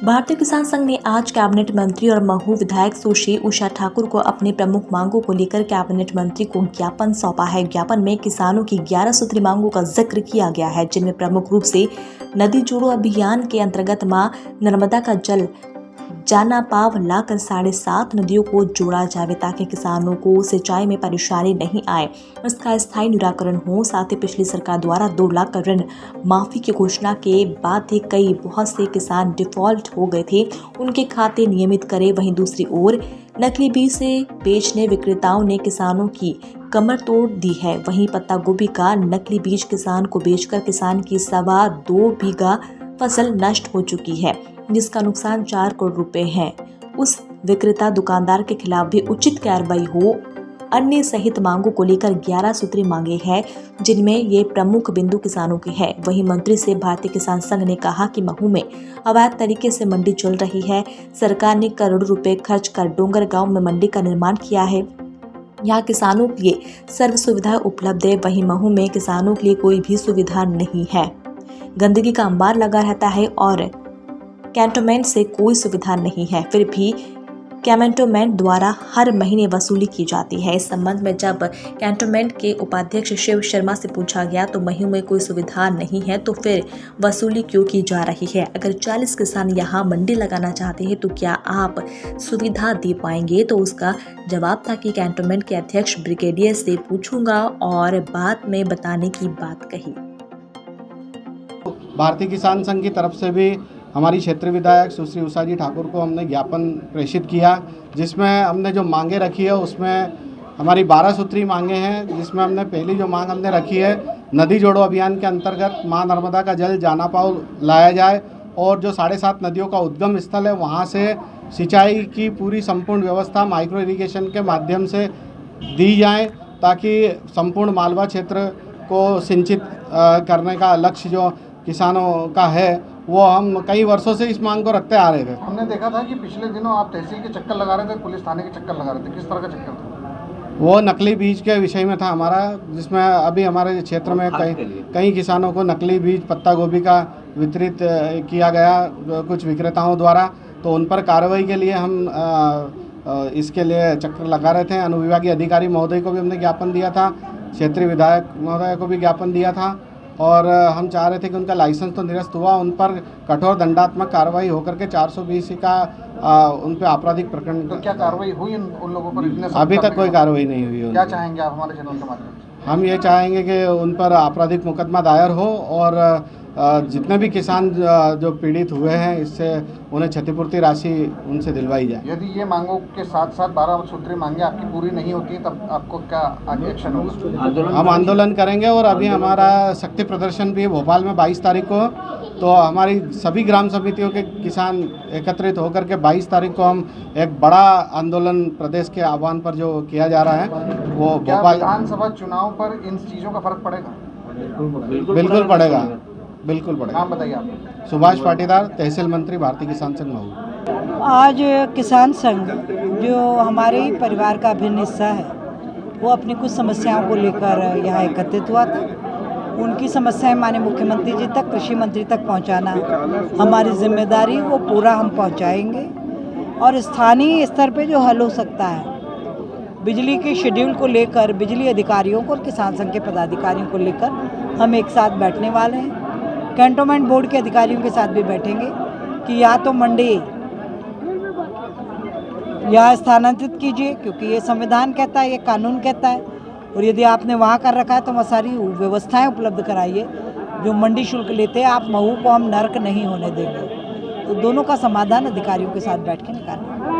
भारतीय किसान संघ ने आज कैबिनेट मंत्री और महू विधायक सुश्री उषा ठाकुर को अपनी प्रमुख मांगों को लेकर कैबिनेट मंत्री को ज्ञापन सौंपा है। ज्ञापन में किसानों की 11 सूत्री मांगों का जिक्र किया गया है, जिनमें प्रमुख रूप से नदी जोड़ो अभियान के अंतर्गत मां नर्मदा का जल जाना पाव लाकर 7.5 नदियों को जोड़ा जाए ताकि किसानों को सिंचाई में परेशानी नहीं आए, इसका स्थायी निराकरण हो। साथ ही पिछली सरकार द्वारा 2 लाख का ऋण माफी की घोषणा के बाद ही बहुत से किसान डिफॉल्ट हो गए थे, उनके खाते नियमित करे। वहीं दूसरी ओर नकली बीज से बेचने विक्रेताओं ने किसानों की कमर तोड़ दी है। वहीं पत्ता गोभी का नकली बीज किसान को बेचकर किसान की 2.25 बीघा फसल नष्ट हो चुकी है, जिसका नुकसान 4 करोड़ रुपए है। उस विक्रेता दुकानदार के खिलाफ भी उचित कार्रवाई हो। अन्य सहित मांगों को लेकर 11 सूत्री मांगे हैं, जिनमें ये प्रमुख बिंदु किसानों की है। वहीं मंत्री से भारतीय किसान संघ ने कहा कि महू में अवैध तरीके से मंडी चल रही है। सरकार ने करोड़ों रुपए खर्च कर डोंगर गांव में मंडी का निर्माण किया है। यहाँ किसानों के लिए सर्व सुविधाएं उपलब्ध है। वहीं महू में किसानों के लिए कोई भी सुविधा नहीं है। गंदगी का अंबार लगा रहता है और कैंटोनमेंट से कोई सुविधा नहीं है। फिर भी कैंटोनमेंट द्वारा हर महीने वसूली की जाती है। इस संबंध में जब कैंटोनमेंट के उपाध्यक्ष शिव शर्मा से पूछा गया तो महू में कोई सुविधा नहीं है तो फिर वसूली क्यों की जा रही है। अगर 40 किसान यहाँ मंडी लगाना चाहते हैं तो क्या आप सुविधा दे पाएंगे? तो उसका जवाब था कि कैंटोनमेंट के अध्यक्ष ब्रिगेडियर से पूछूंगा और बाद में बताने की बात कही। भारतीय किसान संघ की तरफ से भी हमारी क्षेत्रीय विधायक सुश्री उषा जी ठाकुर को हमने ज्ञापन प्रेषित किया, जिसमें हमने जो मांगे रखी है उसमें हमारी 12 सूत्री मांगे हैं। जिसमें हमने पहली जो मांग हमने रखी है, नदी जोड़ो अभियान के अंतर्गत मां नर्मदा का जल जाना पाव लाया जाए और जो 7.5 नदियों का उद्गम स्थल है वहाँ से सिंचाई की पूरी संपूर्ण व्यवस्था माइक्रो इरिगेशन के माध्यम से दी जाए, ताकि संपूर्ण मालवा क्षेत्र को सिंचित करने का लक्ष्य जो किसानों का है वो हम कई वर्षों से इस मांग को रखते आ रहे थे। हमने देखा था कि पिछले दिनों आप तहसील के चक्कर लगा रहे थे, पुलिस थाने के चक्कर लगा रहे थे, किस तरह का चक्कर था? वो नकली बीज के विषय में था हमारा, जिसमें अभी हमारे क्षेत्र में कई किसानों को नकली बीज पत्ता गोभी का वितरित किया गया कुछ विक्रेताओं द्वारा, तो उन पर कार्रवाई के लिए हम इसके लिए चक्कर लगा रहे थे। अनुविभागीय अधिकारी महोदय को भी हमने ज्ञापन दिया था, क्षेत्रीय विधायक महोदय को भी ज्ञापन दिया था और हम चाह रहे थे कि उनका लाइसेंस तो निरस्त हुआ, उन पर कठोर दंडात्मक कार्रवाई होकर के 420 का उन पर आपराधिक प्रकरण। तो क्या कार्रवाई हुई उन लोगों पर? अभी तक कोई कार्रवाई नहीं हुई। क्या चाहेंगे आप हमारे चैनल के माध्यम से? हम ये चाहेंगे कि उन पर आपराधिक मुकदमा दायर हो और जितने भी किसान जो पीड़ित हुए हैं इससे उन्हें क्षतिपूर्ति राशि उनसे दिलवाई जाए। यदि ये मांगों के साथ साथ 12 सूत्री मांगे आपकी पूरी नहीं होती तब आपको क्या आगे एक्शन होगा? हम आंदोलन करेंगे और अभी हमारा शक्ति प्रदर्शन भी है भोपाल में 22 तारीख को। तो हमारी सभी ग्राम समितियों के किसान एकत्रित होकर के 22 तारीख को हम एक बड़ा आंदोलन प्रदेश के आह्वान पर जो किया जा रहा है वो भोपाल। विधानसभा चुनाव पर इन चीज़ों का फर्क पड़ेगा? बिल्कुल पड़ेगा, बिल्कुल पड़ेगा। नाम बताइए आप। सुभाष पाटीदार, तहसील मंत्री, भारतीय किसान संघ महू। आज किसान संघ जो हमारे ही परिवार का अभिन्न हिस्सा है वो अपनी कुछ समस्याओं को लेकर यहाँ एकत्रित हुआ था। उनकी समस्याएं माननीय मुख्यमंत्री जी तक, कृषि मंत्री तक पहुँचाना हमारी जिम्मेदारी, वो पूरा हम पहुँचाएंगे। और स्थानीय स्तर पे जो हल हो सकता है, बिजली के शेड्यूल को लेकर बिजली अधिकारियों को और किसान संघ के पदाधिकारियों को लेकर हम एक साथ बैठने वाले हैं। कैंटोनमेंट बोर्ड के अधिकारियों के साथ भी बैठेंगे कि या तो मंडी या स्थानांतरित कीजिए, क्योंकि ये संविधान कहता है, ये कानून कहता है, और यदि आपने वहाँ कर रखा है तो वहाँ सारी व्यवस्थाएं उपलब्ध कराइए। जो मंडी शुल्क लेते हैं आप महू को हम नर्क नहीं होने देंगे। तो दोनों का समाधान अधिकारियों के साथ बैठ के निकालेंगे।